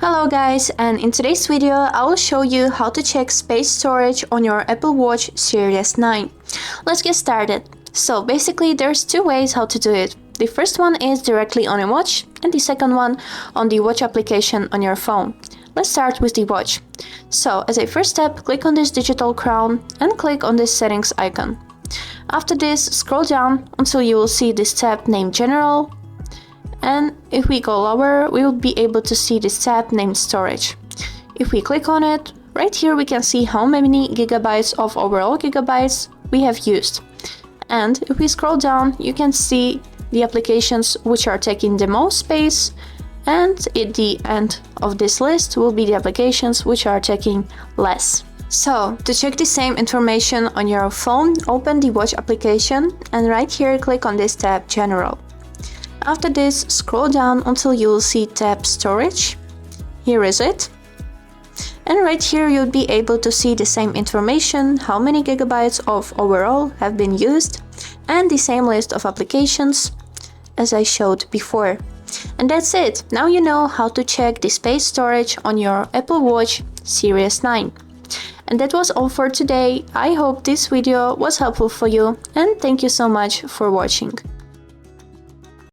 Hello guys, and in today's video I will show you how to check space storage on your Apple Watch Series 9. Let's get started. So basically there's two ways how to do it. The first one is directly on a watch and the second one on the watch application on your phone. Let's start with the watch. So as a first step, click on this digital crown and click on this settings icon. After this, scroll down until you will see this tab named General. And if we go lower, we will be able to see this tab named Storage. If we click on it, right here we can see how many gigabytes of overall gigabytes we have used. And if we scroll down, you can see the applications which are taking the most space, and at the end of this list will be the applications which are taking less. So, to check the same information on your phone, open the watch application and right here click on this tab General. After this, scroll down until you will see tab Storage. Here is it. And right here you'll be able to see the same information, how many gigabytes of overall have been used, and the same list of applications as I showed before. And that's it. Now you know how to check the space storage on your Apple Watch Series 9. And that was all for today. I hope this video was helpful for you, and thank you so much for watching.